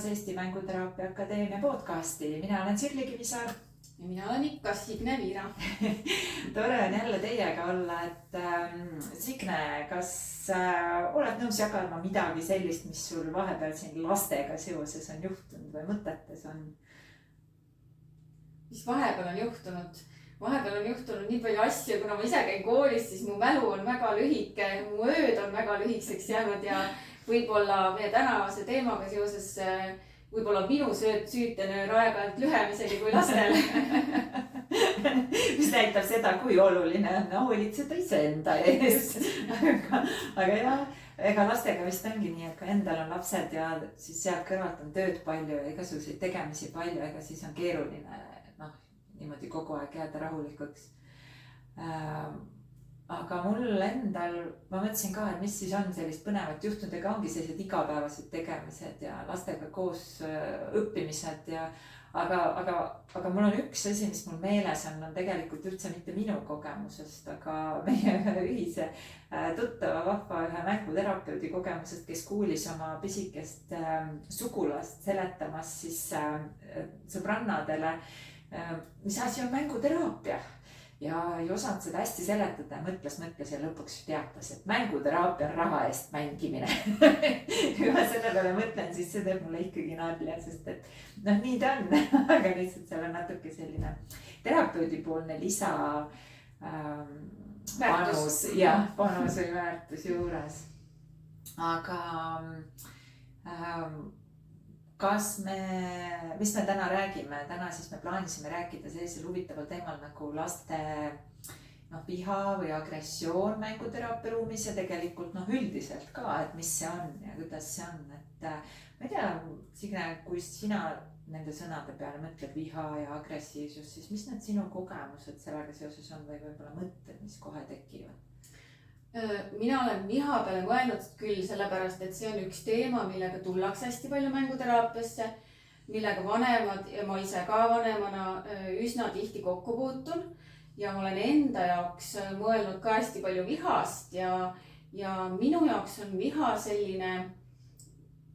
kuulamas Eesti Mänguteraapia Akadeemia podcasti. Mina olen Sirli Kivisaar. Ja mina olen ikka Signe Viira. Tore on jälle teiega olla, et Signe, kas oled nõus jagama midagi sellist, mis sul vahepeal siin lastega seoses on juhtunud või mõtetes on? Mis vahepeal on juhtunud? Vahepeal on juhtunud nii palju asju, kuna ma ise käin koolis, siis mu mälu on väga lühike, mu ööd on väga lühikeseks jäänud ja võib-olla meie tänavase teemaga seoses võib-olla minu süütenöör aeg-ajalt lühem isegi kui lastel. Mis näitab seda, kui oluline on hoolitseda iseenda eest. Aga jah, ega lastega vist ongi nii, et kui endal on lapsed ja siis sealt kõrvalt on tööd palju ja igasuguseid tegemisi palju, ega siis on keeruline niimoodi kogu aeg jääda rahulikuks. Aga mul endal, ma mõtlesin ka, et mis siis on sellist põnevat juhtunud, ega ongi sellised igapäevased tegemised ja lastega koos õppimised ja aga mul on üks asi, mis mul meeles on tegelikult üldse mitte minu kogemusest, aga meie ühise tuttava vahva ühe mänguterapeudi kogemusest, kes kuulis oma pisikest sugulast seletamas siis sõbrannadele, mis asi on mänguteraapia. Ja ei osanud seda hästi seletada ja mõtles ja lõpuks teatas, et mänguteraapia on raha eest mängimine. Kui ma selle peale mõtlen, siis see teeb mulle ikkagi nalja, sest et nii ta on, aga lihtsalt seal on natuke selline terapeudipoolne lisa panus või väärtus juures. Aga mis me täna räägime? Täna siis me plaanisime rääkida sellisel huvitaval teemal nagu laste viha või agressioon mänguteraapia ruumis ja tegelikult üldiselt ka, et mis see on ja kuidas see on. Et ma ei tea, Signe, kui sina nende sõnade peale mõtled viha ja agressiivsus, siis mis need sinu kogemused sellega seoses on või võib-olla mõtted, mis kohe tekivad? Mina olen viha peale mõelnud küll sellepärast, et see on üks teema, millega tullakse hästi palju mänguteraapiasse, millega vanemad ja ma ise ka vanemana üsna tihti kokku puutun ja ma olen enda jaoks mõelnud ka hästi palju vihast ja minu jaoks on viha selline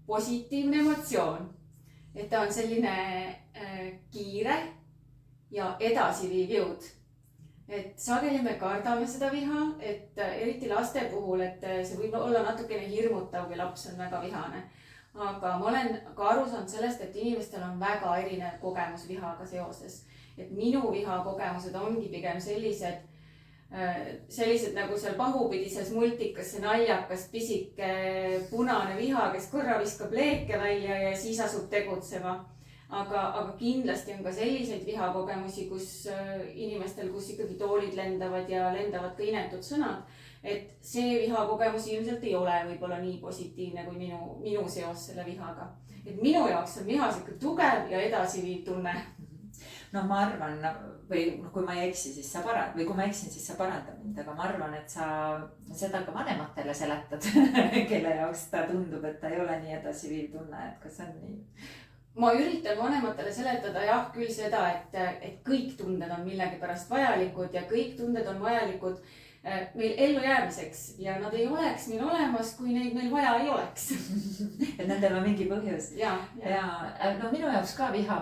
positiivne emotsioon, et ta on selline kiire ja edasiviiv jõud. Et sageli me kardame seda viha, et eriti laste puhul, et see võib olla natukene hirmutav, kui laps on väga vihane. Aga ma olen ka aru saanud sellest, et inimestel on väga erinev kogemus vihaga seoses. Et minu vihakogemused ongi pigem sellised nagu seal pahupidises multikas see naljakas pisike punane viha, kes korra viskab leeke välja ja siis asub tegutsema. Aga kindlasti on ka selliseid vihakogemusi, kus inimestel, kus ikkagi toolid lendavad ja lendavad ka inetud sõnad. Et see vihakogemus ilmselt ei ole võib-olla nii positiivne kui minu seos selle vihaga. Et minu jaoks on viha siuke tugev ja edasiviiv tunne. No ma arvan, või kui ma ei eksi, siis sa kui ma eksin, siis sa paranda mind, aga ma arvan, et sa seda ka vanematele seletad, kelle jaoks ta tundub, et ta ei ole nii edasiviiv tunne, et kas on nii? Ma üritan vanematele seletada jah küll seda, et kõik tunded on millegi pärast vajalikud ja kõik tunded on vajalikud meil ellujäämiseks ja nad ei oleks meil olemas, kui neid meil vaja ei oleks. Et nendel on mingi põhjus. Ja minu jaoks ka viha,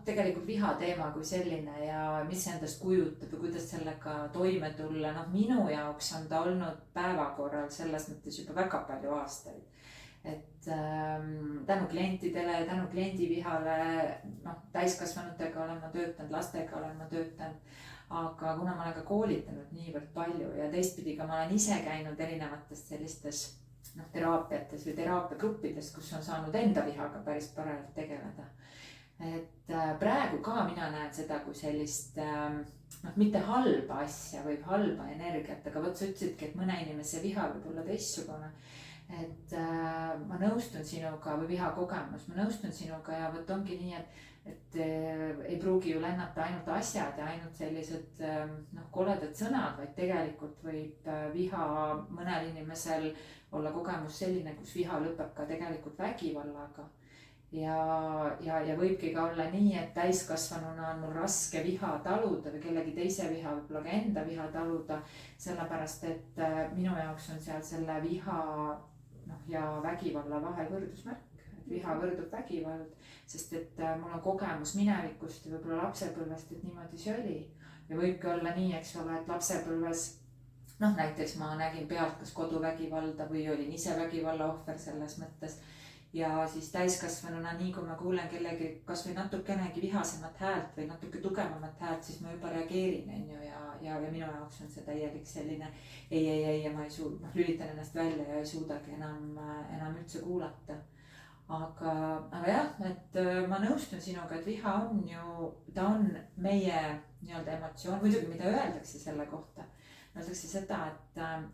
tegelikult viha teema kui selline ja mis endast kujutab ja kuidas sellega toime tulla. Minu jaoks on ta olnud päevakorral selles mõttes juba väga palju aastaid. Et tänu klientidele, tänu kliendivihale, täiskasvanutega olen ma töötanud, lastega olen ma töötanud, aga kuna ma olen ka koolitanud niivõrd palju ja teistpidi ka ma olen ise käinud erinevates sellistes teraapiates või teraapiagruppides, kus on saanud enda vihaga päris parajalt tegeleda. Et praegu ka mina näen seda kui sellist mitte halba asja või halba energiat, aga võt sa ütlesidki, et mõne inimese viha võib olla teissugune. Et ma nõustun sinuga või vihakogemus, ma nõustun sinuga ja võt ongi nii, et ei pruugi ju lennata ainult asjad ja ainult sellised koledad sõnad, vaid tegelikult võib viha mõnel inimesel olla kogemus selline, kus viha lõpeb ka tegelikult vägivallaga. Ja võibki ka olla nii, et täiskasvanuna on mul raske viha taluda või kellegi teise viha, võib-olla ka enda viha taluda, sellepärast et minu jaoks on seal selle viha ja vägivalla vahel võrdusmärk. viha võrdub vägivald, sest et mul on kogemus minevikust ja võib-olla lapsepõlvest, et niimoodi see oli. Ja võibki olla nii, eks ole, et lapsepõlves näiteks ma nägin pealt kas koduvägivalda või olin ise vägivalla ohver selles mõttes. Ja siis täiskasvanuna, nii kui ma kuulen kellegi kas või natukenegi vihasemat häält või natuke tugevamat häält, siis ma juba reageerin, on ju, ja minu jaoks on see täielik selline ei, ja ma ei lülitan ennast välja ja ei suudagi enam üldse kuulata. Aga jah, et ma nõustun sinuga, et viha on ju, ta on meie nii-öelda emotsioon, muidugi mida öeldakse selle kohta. Öeldakse seda,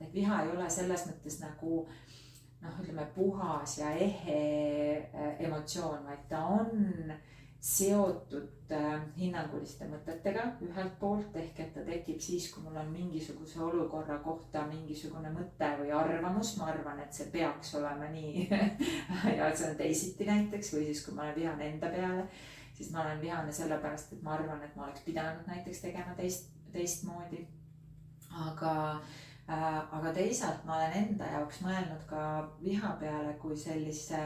et viha ei ole selles mõttes nagu ütleme puhas ja ehe emotsioon, vaid ta on seotud hinnanguliste mõtetega ühelt poolt, ehk et ta tekib siis, kui mul on mingisuguse olukorra kohta mingisugune mõte või arvamus, ma arvan, et see peaks olema nii ja see on teisiti näiteks, või siis kui ma olen vihane enda peale, siis ma olen vihane sellepärast, et ma arvan, et ma oleks pidanud näiteks tegema teistmoodi. Aga teisalt ma olen enda jaoks mõelnud ka viha peale kui sellise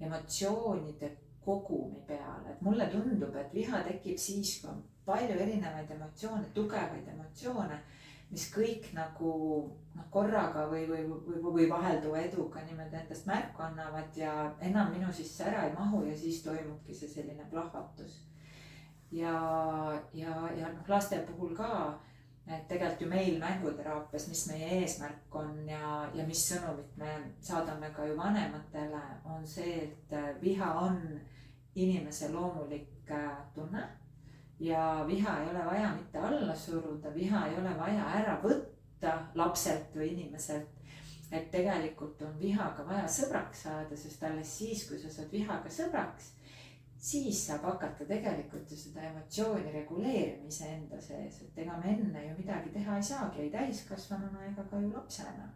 emotsioonide kogumi peale, et mulle tundub, et viha tekib siis, kui on palju erinevaid emotsioone, tugevaid emotsioone, mis kõik nagu korraga või vahelduva eduga niimoodi endast märku annavad ja enam minu sisse ära ei mahu ja siis toimubki see selline plahvatus. Ja laste puhul ka, et tegelikult ju meil mänguteraapias, mis meie eesmärk on ja mis sõnumit me saadame ka ju vanematele, on see, et viha on inimese loomulik tunne ja viha ei ole vaja mitte alla suruda, viha ei ole vaja ära võtta lapselt või inimeselt. Et tegelikult on vihaga vaja sõbraks saada, sest alles siis, kui sa saad vihaga sõbraks, siis saab hakata tegelikult ju seda emotsiooni reguleerimise enda sees, et ega me enne ju midagi teha ei saagi, ei täiskasvanuna ega ka ju lapsena.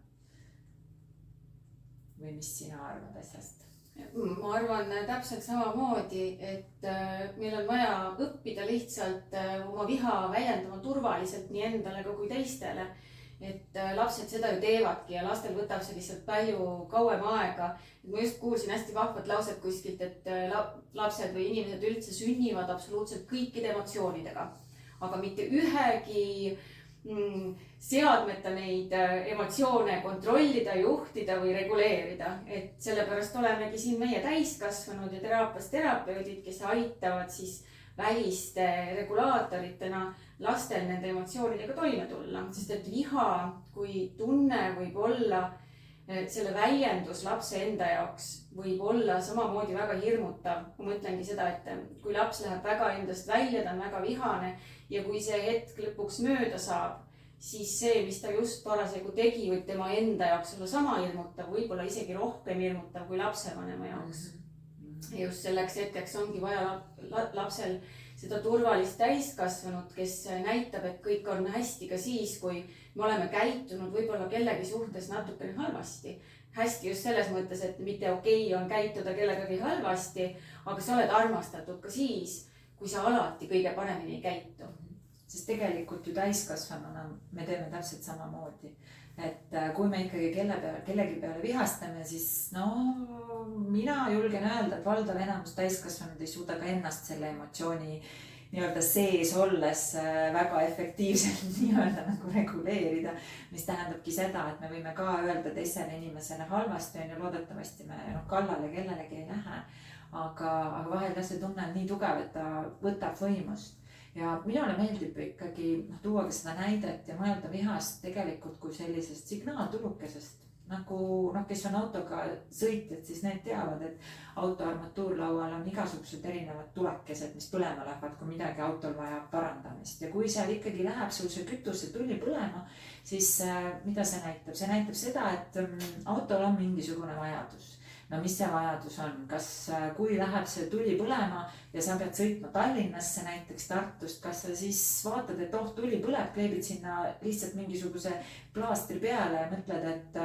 Või mis sina arvad asjast? Ma arvan täpselt samamoodi, et meil on vaja õppida lihtsalt oma viha väljendama turvaliselt nii endale kui teistele. Et lapsed seda ju teevadki ja lastel võtab see lihtsalt palju kauem aega. Ma just kuulsin hästi vahvat lauset kuskilt, et lapsed või inimesed üldse sünnivad absoluutselt kõikide emotsioonidega, aga mitte ühegi seadmeta neid emotsioone kontrollida, juhtida või reguleerida. Et sellepärast olemegi siin meie täiskasvanud ja teraapias terapeudid, kes aitavad siis väliste regulaatoritena lastel nende emotsioonidega toime tulla, sest et viha kui tunne võib olla, selle väljendus lapse enda jaoks võib olla samamoodi väga hirmutav. Ma mõtlengi seda, et kui laps läheb väga endast välja, ta on väga vihane ja kui see hetk lõpuks mööda saab, siis see, mis ta just parasjagu tegi, võib tema enda jaoks olla sama hirmutav, võib-olla isegi rohkem hirmutav kui lapsevanema jaoks. Ja just selleks hetkeks ongi vaja lapsel seda turvalist täiskasvanut, kes näitab, et kõik on hästi ka siis, kui me oleme käitunud võib-olla kellegi suhtes natukene halvasti. Hästi just selles mõttes, et mitte okei on käituda kellegagi halvasti, aga sa oled armastatud ka siis, kui sa alati kõige paremini ei käitu. Sest tegelikult ju täiskasvanuna me teeme täpselt samamoodi. Et kui me ikkagi kellegi peale vihastame, siis mina julgen öelda, et valdav enamus täiskasvanud ei suuda ka ennast selle emotsiooni nii-öelda sees olles väga efektiivselt nii-öelda nagu reguleerida, mis tähendabki seda, et me võime ka öelda teisele inimesele halvasti ja loodetavasti me kallale kellelegi ei lähe, aga vahel see tunne on nii tugev, et ta võtab võimust. Ja minule meeldib ikkagi tuua ka seda näidet ja mõelda vihast tegelikult kui sellisest signaaltulukesest. Nagu kes on autoga sõitjad, siis need teavad, et auto armatuurlaual on igasugused erinevad tulekesed, mis põlema lähevad, kui midagi autol vajab parandamist. Ja kui seal ikkagi läheb sul see kütuse tuli põlema, siis mida see näitab? See näitab seda, et autol on mingisugune vajadus. No mis see vajadus on? Kas kui läheb see tuli põlema ja sa pead sõitma Tallinnasse näiteks Tartust, kas sa siis vaatad, et tuli põleb, kleebid sinna lihtsalt mingisuguse plaastri peale ja mõtled, et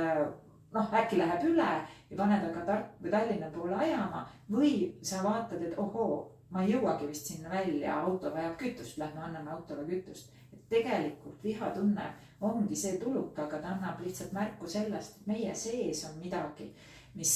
äkki läheb üle ja paned aga Tallinna poole ajama või sa vaatad, et ma ei jõuagi vist sinna välja, auto vajab kütust, lähme anname autole kütust. Et tegelikult vihatunne ongi see tuluk, aga ta annab lihtsalt märku sellest, et meie sees on midagi, mis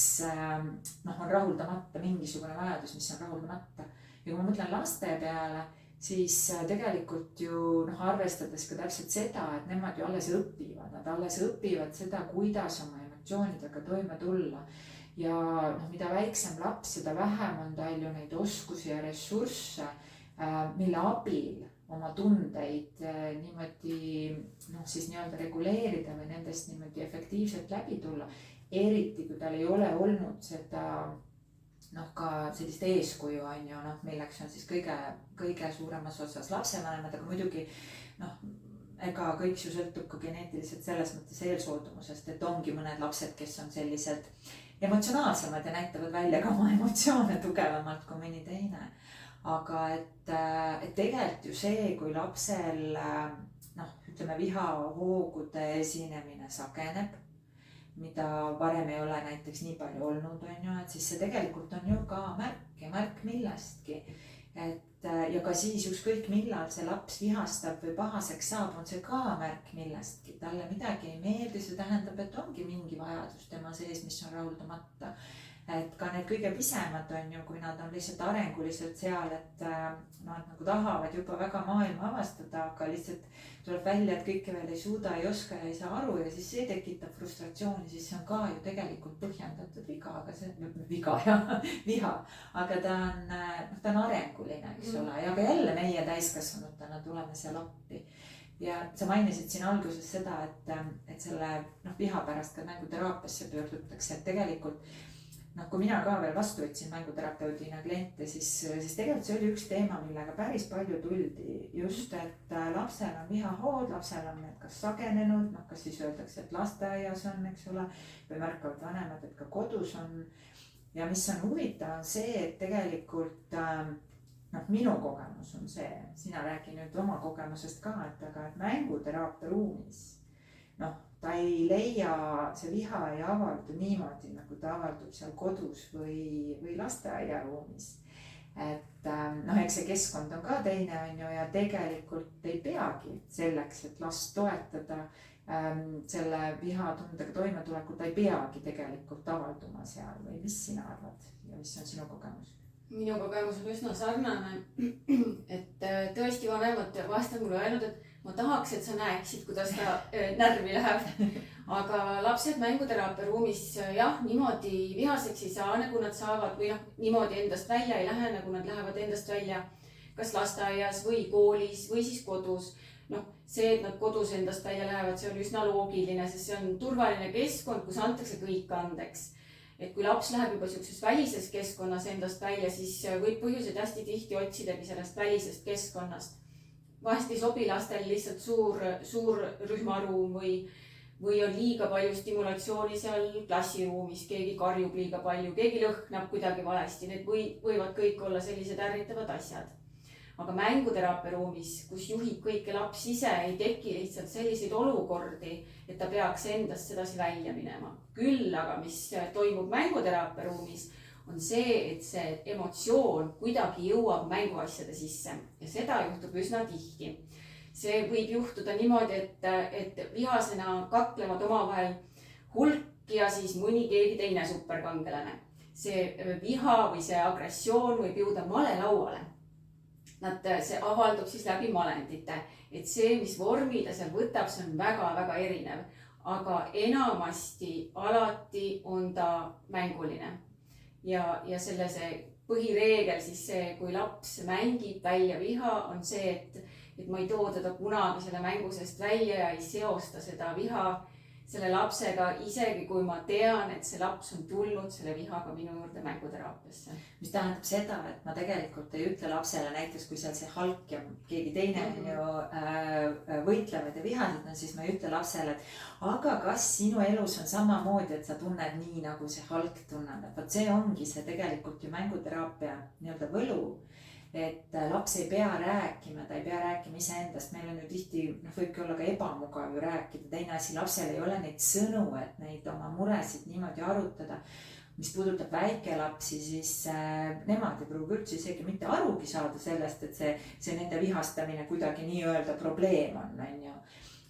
noh, on rahuldamata, mingisugune vajadus, mis on rahuldamata. Ja kui ma mõtlen laste peale, siis tegelikult ju noh, arvestades ka täpselt seda, et nemad ju alles õpivad, nad alles õpivad seda, kuidas oma emotsioonidega toime tulla. Ja noh, mida väiksem laps, seda vähem on tal ju neid oskusi ja ressursse, mille abil oma tundeid niimoodi noh, siis nii-öelda reguleerida või nendest niimoodi efektiivselt läbi tulla. Eriti, kui tal ei ole olnud seda noh, ka sellist eeskuju on ju, noh, milleks on siis kõige suuremas otsas lapsevanemad, aga muidugi noh, ega kõik ju sõltub ka geneetiliselt selles mõttes eelsoodumusest, et ongi mõned lapsed, kes on sellised emotsionaalsemad ja näitavad välja ka oma emotsioone tugevamalt kui mõni teine. Aga et tegelikult ju see, kui lapsel noh, ütleme vihahoogude esinemine sageneb, mida varem ei ole näiteks nii palju olnud, on ju, et siis see tegelikult on ju ka märk millestki. Ja ka siis ükskõik millal see laps vihastab või pahaseks saab, on see ka märk millestki. Talle midagi ei meeldi, see tähendab, et ongi mingi vajadus tema sees, mis on rahuldamata. Et ka need kõige pisemad on ju, kui nad on lihtsalt arenguliselt seal, et nad nagu tahavad juba väga maailma avastada, aga lihtsalt tuleb välja, et kõike veel ei suuda, ei oska ja ei saa aru ja siis see tekitab frustratsiooni, siis see on ka ju tegelikult põhjendatud viga, aga see viga ja viha, aga ta on arenguline, eks ole, ja ka jälle meie täiskasvanutena tuleme seal appi. Ja sa mainisid siin alguses seda, et selle viha pärast ka mänguteraapiasse pöördutakse, et tegelikult kui mina ka veel vastu võtsin mänguterapeudina kliente, siis tegelikult see oli üks teema, millega päris palju tuldi just, et lapsel on vihahood, lapsel on need kas sagenenud, kas siis öeldakse, et lasteaias on, eks ole, või märkavad vanemad, et ka kodus on. Ja mis on huvitav, on see, et tegelikult minu kogemus on see, sina räägi nüüd oma kogemusest ka, et mänguteraapia ruumis, ta ei leia, see viha ei avaldu niimoodi, nagu ta avaldub seal kodus või lasteaia ruumis. Et eks see keskkond on ka teine on ju ja tegelikult ei peagi selleks, et last toetada selle vihatundega toimetulekut, ta ei peagi tegelikult avalduma seal või mis sina arvad ja mis on sinu kogemus? Minu kogemus on üsna sarnane, et tõesti vanemad vahest on mulle öelnud, et ma tahaks, et sa näeksid, kuidas ta närvi läheb, aga lapsed mänguteraapia ruumis jah, niimoodi vihaseks ei saa, nagu nad saavad või niimoodi endast välja ei lähe, nagu nad lähevad endast välja kas lasteaias või koolis või siis kodus. See, et nad kodus endast välja lähevad, see on üsna loogiline, sest see on turvaline keskkond, kus antakse kõik andeks. Et kui laps läheb juba sellises välises keskkonnas endast välja, siis võib põhjuseid hästi tihti otsidagi sellest välisest keskkonnast. Vahest ei sobi lastel lihtsalt suur rühmaruum või on liiga palju stimulatsiooni seal klassiruumis, keegi karjub liiga palju, keegi lõhnab kuidagi valesti, need võivad kõik olla sellised ärritavad asjad. Aga mänguteraapia ruumis, kus juhib kõike laps ise, ei teki lihtsalt selliseid olukordi, et ta peaks endast sedasi välja minema. Küll aga, mis toimub mänguteraapia ruumis, on see, et see emotsioon kuidagi jõuab mänguasjade sisse ja seda juhtub üsna tihti. See võib juhtuda niimoodi, et vihasena kaklevad omavahel hulk ja siis mõni keegi teine superkangelane. See viha või see agressioon võib jõuda malelauale. See avaldub siis läbi malendite, et see, mis vormi ta seal võtab, see on väga-väga erinev, aga enamasti alati on ta mänguline. Ja selle see põhireegel siis see, kui laps mängib välja viha, on see, et ma ei too teda kunagi selle mängu seest välja ja ei seosta seda viha selle lapsega, isegi kui ma tean, et see laps on tulnud selle vihaga minu juurde mänguteraapiasse. Mis tähendab seda, et ma tegelikult ei ütle lapsele näiteks, kui seal see halk ja keegi teine ju võitlevad ja vihased, siis ma ei ütle lapsele, et aga kas sinu elus on samamoodi, et sa tunned nii, nagu see halk tunneb. Et see ongi see tegelikult ju mänguteraapia nii-öelda võlu. Et laps ei pea rääkima, ta ei pea rääkima iseendast, meil on ju tihti, võibki olla ka ebamugav ju rääkida, teine asi, lapsel ei ole neid sõnu, et neid oma muresid niimoodi arutada. Mis puudutab väikelapsi, siis nemad ei pruugi üldse isegi mitte arugi saada sellest, et see nende vihastamine kuidagi nii-öelda probleem on ju.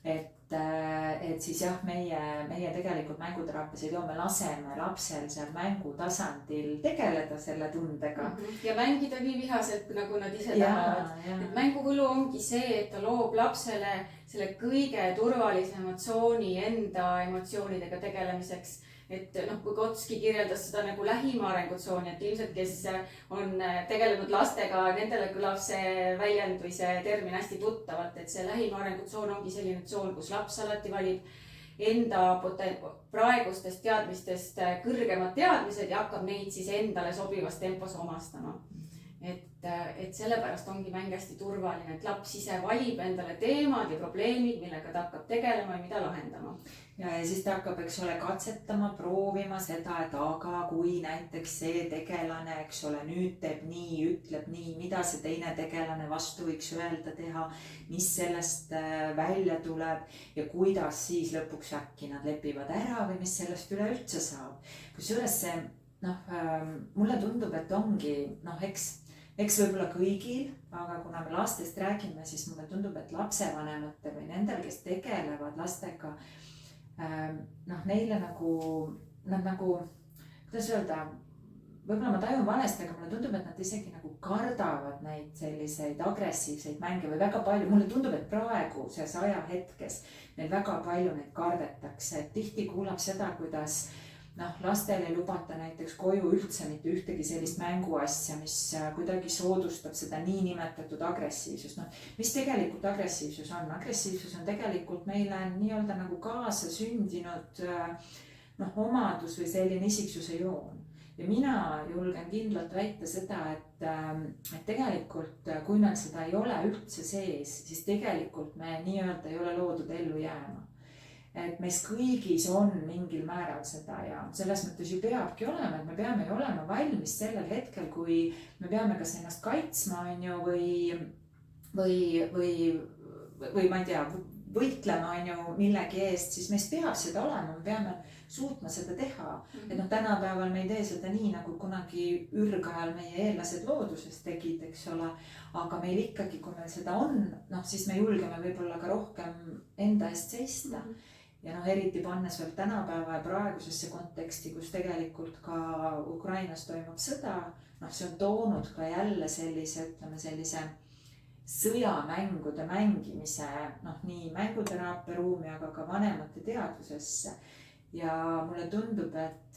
Et et siis jah, meie tegelikult mänguteraapias ei too, me laseme lapsel seal mängutasandil tegeleda selle tundega. Ja mängida nii vihaselt, nagu nad ise tahavad. Et mänguvõlu ongi see, et ta loob lapsele selle kõige turvalisema tsooni enda emotsioonidega tegelemiseks. Et kui Kotski kirjeldas seda nagu lähima arengutsooni, et ilmselt, kes on tegelenud lastega, nendele kõlab see väljend või see termin hästi tuttavalt, et see lähima arengutsoon ongi selline tsoon, kus laps alati valib enda praegustest teadmistest kõrgemad teadmised ja hakkab neid siis endale sobivas tempos omastama. Et sellepärast ongi mäng hästi turvaline, et laps ise valib endale teemad ja probleemid, millega ta hakkab tegelema ja mida lahendama. Ja siis ta hakkab, eks ole, katsetama, proovima seda, et aga kui näiteks see tegelane, eks ole, nüüd teeb nii, ütleb nii, mida see teine tegelane vastu võiks öelda teha, mis sellest välja tuleb ja kuidas siis lõpuks äkki nad lepivad ära või mis sellest üleüldse saab. Kusjuures see, mulle tundub, et ongi, eks võib-olla kõigil, aga kuna me lastest räägime, siis mulle tundub, et lapsevanemate või nendel, kes tegelevad lastega, neile kuidas öelda, võib-olla ma tajun valesti, aga mulle tundub, et nad isegi kardavad neid selliseid agressiivseid mänge või väga palju, mulle tundub, et praegu selles ajahetkes neil väga palju neid kardetakse, et tihti kuulab seda, kuidas lastel ei lubata näiteks koju üldse mitte ühtegi sellist mänguasja, mis kuidagi soodustab seda niinimetatud agressiivsust. Mis tegelikult agressiivsus on? Agressiivsus on tegelikult meile nii-öelda nagu kaasa sündinud omadus või selline isiksuse joon. Ja mina julgen kindlalt väita seda, et tegelikult kui meil seda ei ole üldse sees, siis tegelikult me nii-öelda ei ole loodud ellu jääma. Et meis kõigis on mingil määral seda ja selles mõttes ju peabki olema, et me peame ju olema valmis sellel hetkel, kui me peame kas ennast kaitsma või ma ei tea, võitlema millegi eest, siis meist peab seda olema, me peame suutma seda teha. Et tänapäeval me ei tee seda nii, nagu kunagi ürgajal meie eellased looduses tegid, eks ole, aga meil ikkagi, kui meil seda on, siis me julgeme võib-olla ka rohkem enda eest seista. Ja eriti pannes veel tänapäeva ja praegusesse konteksti, kus tegelikult ka Ukrainas toimub sõda, see on toonud ka jälle sellise sõjamängude mängimise, nii mänguteraapia ruumi, aga ka vanemate teadvusesse. Ja mulle tundub, et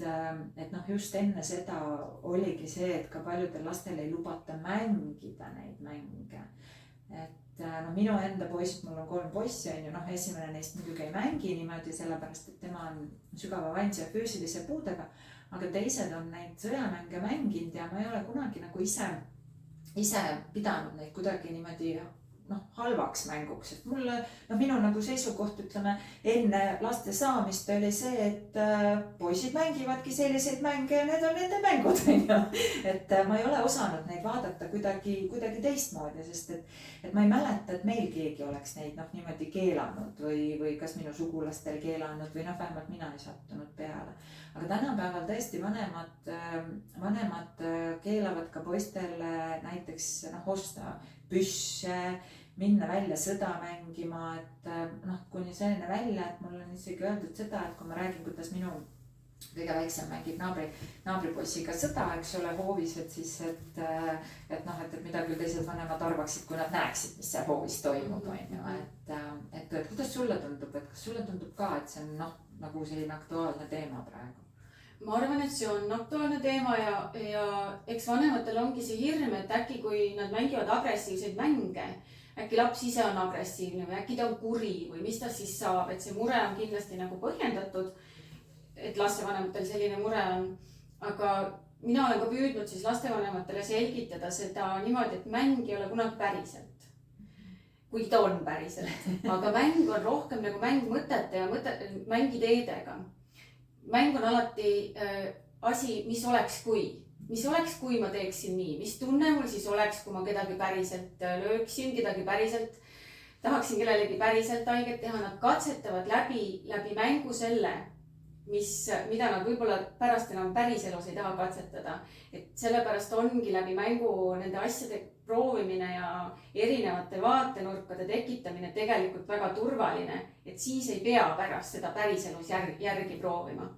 just enne seda oligi see, et ka paljudel lastel ei lubata mängida neid mänge. Et minu enda poisid, mul on 3 poissi, esimene neist muidugi ei mängi niimoodi, sellepärast, et tema on sügava vaimse ja füüsilise puudega, aga teised on neid sõjamänge mänginud ja ma ei ole kunagi ise pidanud neid kuidagi niimoodi halvaks mänguks, et mulle, minu seisukoht, ütleme, enne laste saamist oli see, et poisid mängivadki selliseid mänge ja need on nende mängud, et ma ei ole osanud neid vaadata kuidagi teistmoodi, sest et ma ei mäleta, et meil keegi oleks neid niimoodi keelanud või kas minu sugulastel keelanud või vähemalt mina ei sattunud peale. Aga tänapäeval tõesti vanemad keelavad ka poistele näiteks osta püsse, minna välja sõda mängima, et kuni selline välja, et mul on isegi öeldud seda, et kui ma räägin, kuidas minu kõige väiksem mängib naabripossiga sõda, eks ole, hoovis, et siis, et mida küll teised vanemad arvaksid, kui nad näeksid, mis seal hoovis toimub, et kuidas sulle tundub, et kas sulle tundub ka, et see on nagu selline aktuaalne teema praegu? Ma arvan, et see on aktuaalne teema ja eks vanematel ongi see hirm, et äkki kui nad mängivad agressiivseid mänge, äkki laps ise on agressiivne või äkki ta on kuri või mis ta siis saab, et see mure on kindlasti põhjendatud, et lastevanematel selline mure on. Aga mina olen ka püüdnud siis lastevanematele selgitada seda niimoodi, et mäng ei ole kunagi päriselt. Kuigi ta on päriselt, aga mäng on rohkem nagu mäng mõtete ja mängideedega. Mäng on alati asi, mis oleks kui ma teeksin nii, mis tunne mul siis oleks, kui ma kedagi päriselt lööksin, kedagi päriselt tahaksin kellelegi päriselt haiget teha. Nad katsetavad läbi mängu selle, mida nad võib-olla pärast enam päriselus ei taha katsetada. Et sellepärast ongi läbi mängu nende asjade proovimine ja erinevate vaatenurkade tekitamine tegelikult väga turvaline, et siis ei pea pärast seda päriselus järgi proovima.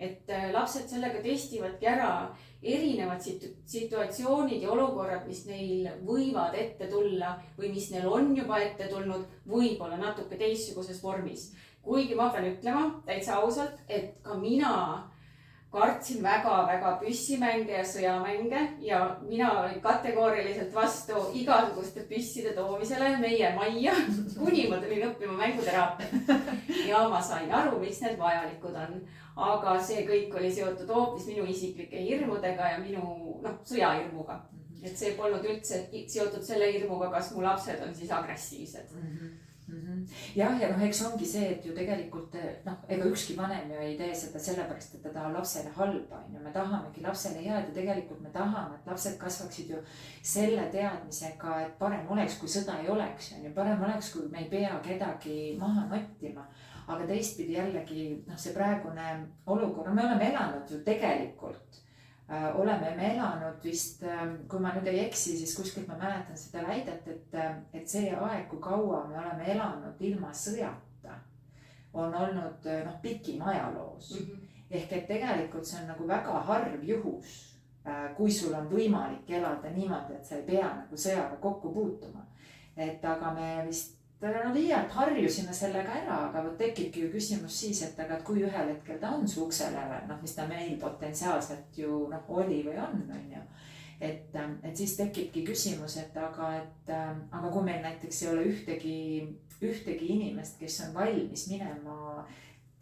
Et lapsed sellega testivadki ära erinevad situatsioonid ja olukorrad, mis neil võivad ette tulla või mis neil on juba ette tulnud, võib-olla natuke teistsuguses vormis. Kuigi ma pean ütlema täitsa ausalt, et ka mina kartsin väga-väga püssimänge ja sõjamänge ja mina olin kategooriliselt vastu igasuguste püsside toomisele meie majja, kuni ma tulin õppima mänguteraapiat. Ja ma sain aru, miks need vajalikud on. Aga see kõik oli seotud hoopis minu isiklike hirmudega ja minu sõjahirmuga. Et see polnud üldse seotud selle hirmuga, kas mu lapsed on siis agressiivsed. Jah, ja eks ongi see, et ju tegelikult ega ükski vanem ju ei tee seda sellepärast, et ta tahab lapsele halba. Me tahamegi lapsele head ja tegelikult me tahame, et lapsed kasvaksid ju selle teadmisega, et parem oleks, kui sõda ei oleks. Parem oleks, kui me ei pea kedagi maha nottima. Aga teistpidi jällegi see praegune olukord, me oleme elanud ju tegelikult. Oleme me elanud vist, kui ma nüüd ei eksi, siis kuskilt ma mäletan seda väidet, et see aeg, kui kaua me oleme elanud ilma sõjata, on olnud pikim ajaloos. Ehk et tegelikult see on nagu väga harv juhus, kui sul on võimalik elada niimoodi, et sa ei pea nagu sõjaga kokku puutuma. Et aga me vist liialt harjusime sellega ära, aga tekibki ju küsimus siis, et aga kui ühel hetkel ta on su ukse lävel, mis ta meil potentsiaalselt ju oli või on ju. Et siis tekibki küsimus, et aga kui meil näiteks ei ole ühtegi inimest, kes on valmis minema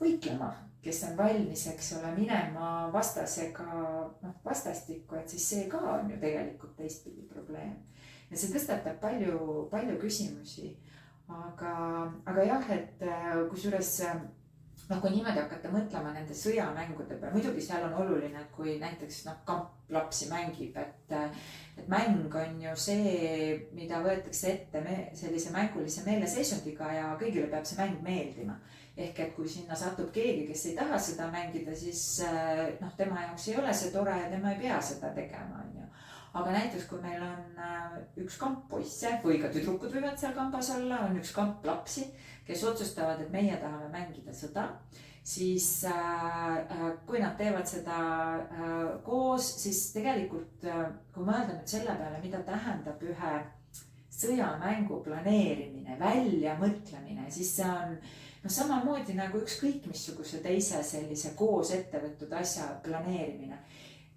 võitlema, kes on valmis, eks ole, minema vastastikku, et siis see ka on ju tegelikult teistpidi probleem. Ja see tõstatab palju küsimusi. Aga jah, et kusjuures kui niimoodi hakata mõtlema nende sõjamängude peale, muidugi seal on oluline, et kui näiteks kamp lapsi mängib, et mäng on ju see, mida võetakse ette sellise mängulise meeleseisundiga ja kõigile peab see mäng meeldima. Ehk et kui sinna satub keegi, kes ei taha seda mängida, siis tema jaoks ei ole see tore ja tema ei pea seda tegema. Aga näiteks, kui meil on üks kamp poisse või ka tüdrukud võivad seal kambas olla, on üks kamp lapsi, kes otsustavad, et meie tahame mängida sõda, siis kui nad teevad seda koos, siis tegelikult, kui mõelda nüüd selle peale, mida tähendab ühe sõjamängu planeerimine, väljamõtlemine, siis see on samamoodi nagu ükskõik missuguse teise sellise koos ettevõttud asja planeerimine.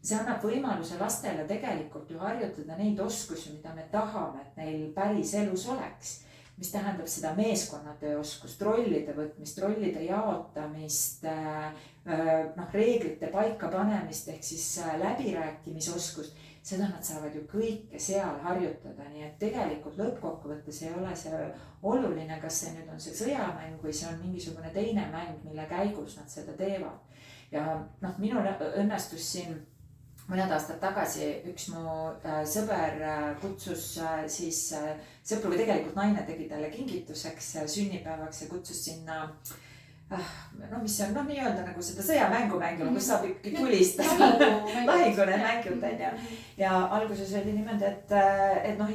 See annab võimaluse lastele tegelikult ju harjutada neid oskusi, mida me tahame, et neil päris elus oleks. Mis tähendab seda meeskonnatöö oskust, rollide võtmist, rollide jaotamist, reeglite paika panemist ehk siis läbirääkimisoskust. Seda nad saavad ju kõike seal harjutada, nii et tegelikult lõppkokkuvõttes ei ole see oluline, kas see nüüd on see sõjamäng või see on mingisugune teine mäng, mille käigus nad seda teevad. Ja minul õnnestus siin mõned aastad tagasi üks mu sõber kutsus siis sõpru või tegelikult naine tegi talle kingituseks sünnipäevaks ja kutsus sinna mis on nii-öelda nagu seda sõjamängu mängima, kus saab ikkagi tulistada lahingune mängud. Ja alguses oli niimoodi, et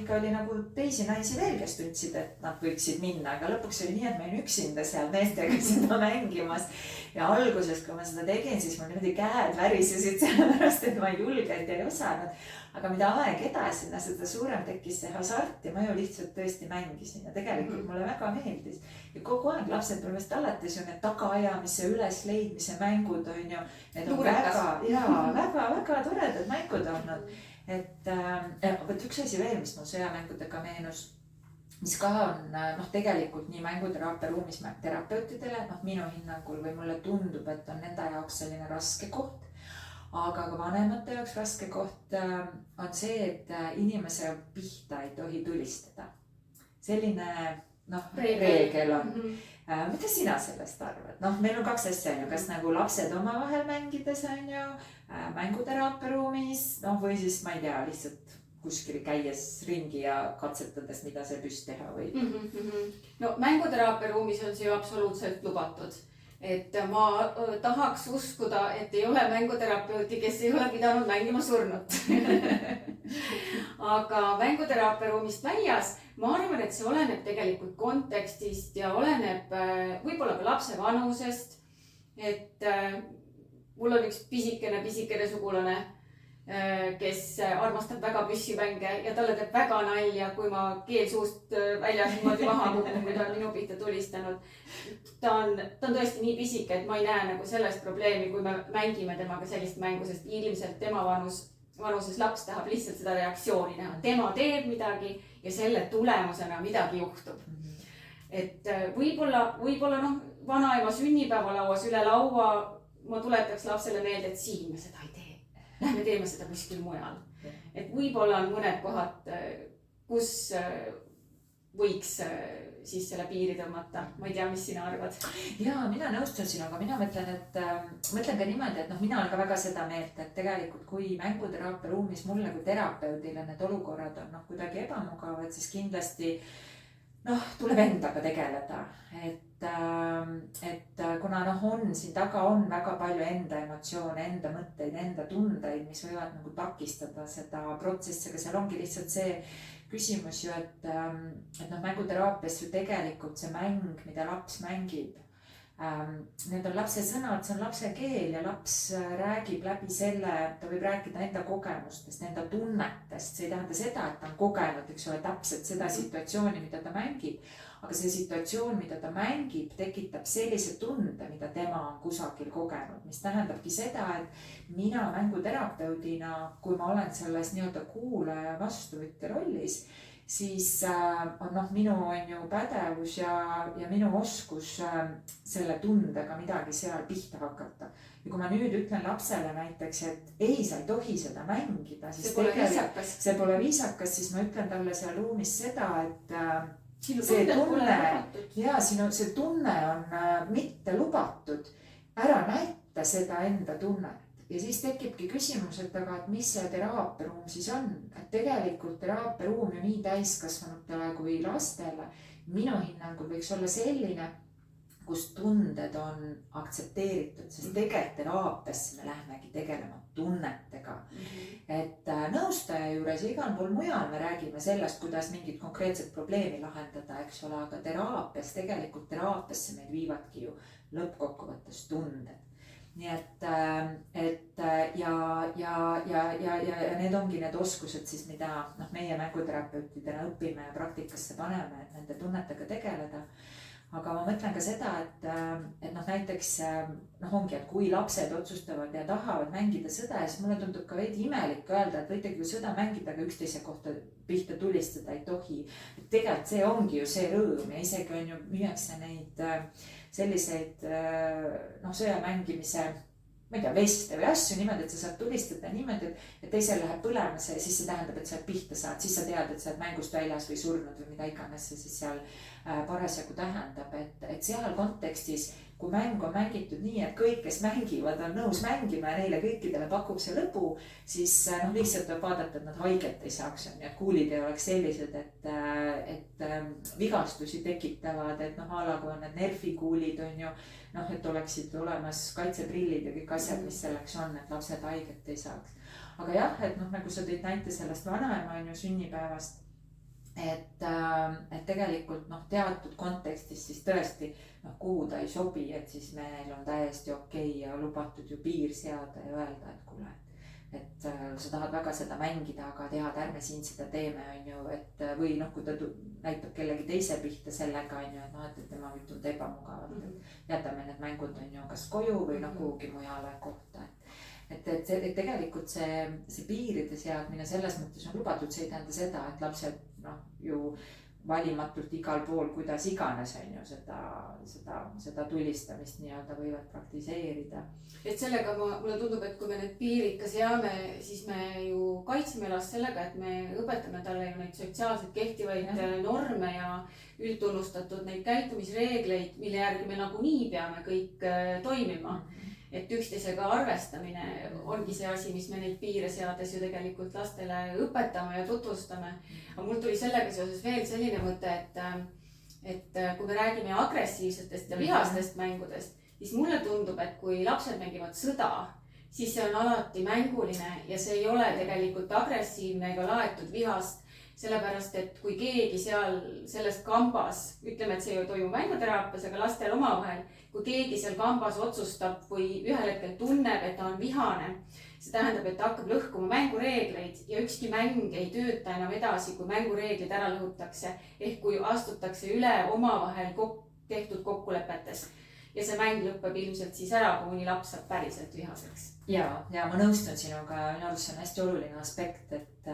ikka oli nagu teisi naisi veel, kes tundsid, et nad võiksid minna, aga lõpuks oli nii, et ma olin üksinda seal meestega seda mängimas. Ja alguses, kui ma seda tegin, siis mul niimoodi käed värisesid sellepärast, et ma ei julgenud ja ei osanud. Aga mida aeg edasi, seda suurem tekkis see hasart ja ma ju lihtsalt tõesti mängisin ja tegelikult mulle väga meeldis. Ja kogu aeg lapsed põhimõtteliselt alates ju need tagaajamise, ülesleidmise mängud on ju. Need on väga toredad mängud olnud. Et üks asi veel, mis mul sõjamängudega meenus, mis ka on tegelikult nii mänguteraapia ruumis terapeutidele, minu hinnangul või mulle tundub, et on nende jaoks selline raske koht. Aga ka vanemate jaoks raske koht on see, et inimese pihta ei tohi tulistada. Selline reegel on. Mida sina sellest arvad? Meil on kaks asja, kas nagu lapsed omavahel mängides on ju, mänguteraapia ruumis, või siis ma ei tea, lihtsalt kuskil käies ringi ja katsetades, mida see püst teha või? No mänguteraapia ruumis on see ju absoluutselt lubatud. et ma tahaks uskuda, et ei ole mänguterapeuti, kes ei ole pidanud mängima surnut. Aga mänguteraapia ruumist väljas, ma arvan, et see oleneb tegelikult kontekstist ja oleneb võib-olla ka lapse vanusest. Et mul on üks pisikene sugulane, kes armastab väga püssivänge ja talle teeb väga nalja, kui ma keel suust väljas niimoodi maha kukun, kui ta on minu pihta tulistanud. Ta on tõesti nii pisike, et ma ei näe nagu sellest probleemi, kui me mängime temaga sellist mängu, sest ilmselt tema vanuses laps tahab lihtsalt seda reaktsiooni näha. Tema teeb midagi ja selle tulemusena midagi juhtub. Et võib-olla vanaema sünnipäevalauas üle laua ma tuletaks lapsele meelde, et siin me seda ei tee. Lähme teeme seda kuskil mujal. Et võib-olla on mõned kohad, kus võiks siis selle piiri tõmmata. Ma ei tea, mis sina arvad? Jaa, mina nõustun sinuga. Mina mõtlen ka niimoodi, et mina olen ka väga seda meelt, et tegelikult kui mänguteraapia ruumis mulle kui terapeudile need olukorrad on kuidagi ebamugavad, siis kindlasti tuleb endaga tegeleda. Et kuna on siin taga on väga palju enda emotsioone, enda mõtteid, enda tundeid, mis võivad nagu takistada seda protsessi, aga seal ongi lihtsalt see küsimus ju, et mänguteraapias ju tegelikult see mäng, mida laps mängib, need on lapse sõnad, see on lapse keel ja laps räägib läbi selle, ta võib rääkida enda kogemustest, enda tunnetest. See ei tähenda seda, et ta on kogenud, eks ole, täpselt seda situatsiooni, mida ta mängib. Aga see situatsioon, mida ta mängib, tekitab sellise tunde, mida tema on kusagil kogenud, mis tähendabki seda, et mina mänguterapeudina, kui ma olen selles nii-öelda kuulaja vastuvõtja rollis, siis on minu pädevus ja minu oskus selle tundega midagi seal pihta hakata. Ja kui ma nüüd ütlen lapsele näiteks, et ei, sa ei tohi seda mängida, siis see pole viisakas, siis ma ütlen talle seal ruumis seda, et see tunne on mitte lubatud, ära näita seda enda tunnet. Ja siis tekibki küsimus, et mis see teraapiaruum siis on. Et tegelikult teraapiaruum ju nii täiskasvanutele kui lastele minu hinnangul võiks olla selline, kus tunded on aktsepteeritud, sest tegelikult teraapiasse me lähmegi tegelema tunnetega. Et nõustaja juures ja igal pool mujal me räägime sellest, kuidas mingit konkreetset probleemi lahendada, eks ole, aga teraapiasse meid viivadki ju lõppkokkuvõttes tunded. Nii et need ongi need oskused siis, mida meie mänguterapeutidena õpime ja praktikasse paneme, et nende tunnetega tegeleda. Aga ma mõtlen ka seda, et näiteks ongi, et kui lapsed otsustavad ja tahavad mängida sõda, siis mulle tundub ka veidi imelik öelda, et võite küll sõda mängida, aga üksteise kohta pihta tulistada ei tohi. Et tegelikult see ongi ju see rõõm ja isegi on ju müüakse neid selliseid sõja mängimise, ma ei tea, veste või asju niimoodi, et sa saad tulistada niimoodi, et teisel läheb põlema see, siis see tähendab, et sa pihta saad, siis sa tead, et sa oled mängust väljas või surnud või mida iganes see siis seal parasjagu tähendab, et seal kontekstis, kui mäng on mängitud nii, et kõik, kes mängivad, on nõus mängima ja neile kõikidele pakub see lõbu, siis lihtsalt võib vaadata, et nad haiget ei saaks, et kuulid ei oleks sellised, et vigastusi tekitavad, et a la kui on need nervikuulid on ju, et oleksid olemas kaitseprillid ja kõik asjad, mis selleks on, et lapsed haiget ei saaks. Aga jah, et nagu sa tõid näite sellest vanaema on ju sünnipäevast, et tegelikult teatud kontekstis siis tõesti kuhu ta ei sobi, et siis meil on täiesti okei ja lubatud ju piir seada ja öelda, et kuule, et sa tahad väga seda mängida, aga tead, ärme siin seda teeme, on ju, et või kui ta näitab kellegi teise pihta sellega, on ju, et tema võib tunda ebamugavalt, et jätame need mängud, on ju, kas koju või kuhugi mujale kohta. Et tegelikult see piiride seadmine selles mõttes on lubatud, see ei tähenda seda, et lapsed ju valimatult igal pool, kuidas iganes on ju seda tulistamist nii-öelda võivad praktiseerida. Et sellega mulle tundub, et kui me need piirid ka seame, siis me ju kaitseme last sellega, et me õpetame talle ju neid sotsiaalselt kehtivaid norme ja üldtunnustatud neid käitumisreegleid, mille järgi me nagunii peame kõik toimima. Et üksteisega arvestamine ongi see asi, mis me neid piire seades ju tegelikult lastele õpetame ja tutvustame. Aga mul tuli sellega seoses veel selline mõte, et kui me räägime agressiivsetest ja vihastest mängudest, siis mulle tundub, et kui lapsed mängivad sõda, siis see on alati mänguline ja see ei ole tegelikult agressiivne ega laetud vihast. Sellepärast, et kui keegi seal selles kambas, ütleme, et see ei toimu mänguteraapias, aga lastel omavahel, kui keegi seal kambas otsustab või ühel hetkel tunneb, et ta on vihane, see tähendab, et ta hakkab lõhkuma mängureegleid ja ükski mäng ei tööta enam edasi, kui mängureeglid ära lõhutakse. Ehk kui astutakse üle omavahel tehtud kokkulepetest. Ja see mäng lõppeb ilmselt siis ära, kui mõni laps saab päriselt vihaseks. Ja ma nõustun sinuga, minu arust see on hästi oluline aspekt, et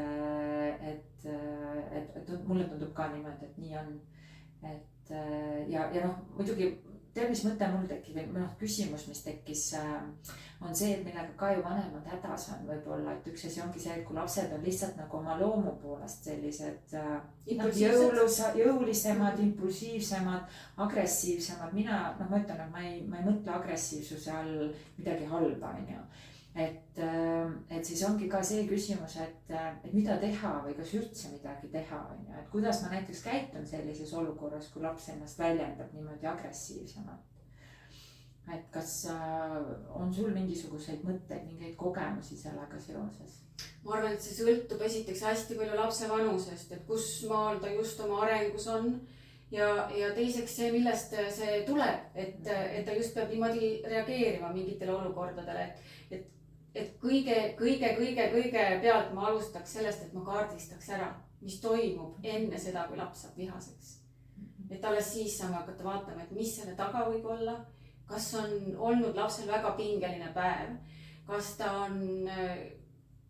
mulle tundub ka niimoodi, et nii on. Ja noh, muidugi tead, mis mõte mul tekib, küsimus, mis tekkis, on see, et millega ka ju vanemad hädas on võib-olla, et üks asi ongi see, et kui lapsed on lihtsalt nagu oma loomu poolest sellised jõulisemad, impulsiivsemad, agressiivsemad. Ma ütlen, et ma ei mõtle agressiivsuse all midagi halba, on ju. Et siis ongi ka see küsimus, et mida teha või kas üldse midagi teha, on ju. Et kuidas ma näiteks käitun sellises olukorras, kui laps ennast väljendab niimoodi agressiivsemalt. Et kas on sul mingisuguseid mõtteid, mingeid kogemusi sellega seoses? Ma arvan, et see sõltub esiteks hästi palju lapse vanusest, et kus maal ta just oma arengus on. Ja teiseks see, millest see tuleb, et ta just peab niimoodi reageerima mingitele olukordadele, et kõige pealt ma alustaks sellest, et ma kaardistaks ära, mis toimub enne seda, kui laps saab vihaseks. Et alles siis saame hakata vaatama, et mis selle taga võib olla, kas on olnud lapsel väga pingeline päev, kas ta on,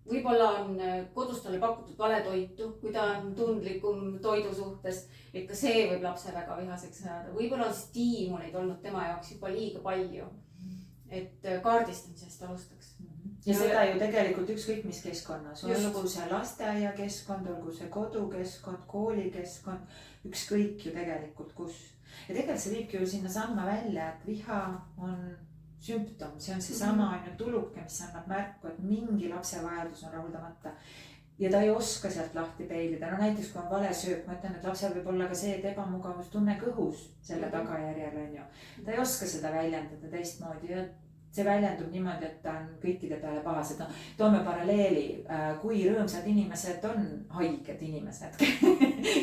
võib-olla on kodus talle pakutud vale toitu, kui ta on tundlikum toidu suhtes, et ka see võib lapse väga vihaseks ajada. Võib-olla on stiimuleid olnud tema jaoks juba liiga palju, et kaardistamisest alustaks. Ja seda ju tegelikult ükskõik mis keskkonnas, olgu see lasteaia keskkond, olgu see kodukeskkond, koolikeskkond, ükskõik ju tegelikult kus. Ja tegelikult see viibki ju sinna samma välja, et viha on sümptom, see on see sama tuluke, mis annab märku, et mingi lapse vajadus on rahuldamata. Ja ta ei oska sealt lahti peilida. No näiteks kui on vale söök, ma ütlen, et lapsel võib olla ka see, et ebamugavustunne kõhus selle tagajärjel on ju. Ta ei oska seda väljendada teistmoodi ja see väljendub niimoodi, et ta on kõikide peale pahased. Toome paralleeli, kui rõõmsad inimesed on haiged inimesed,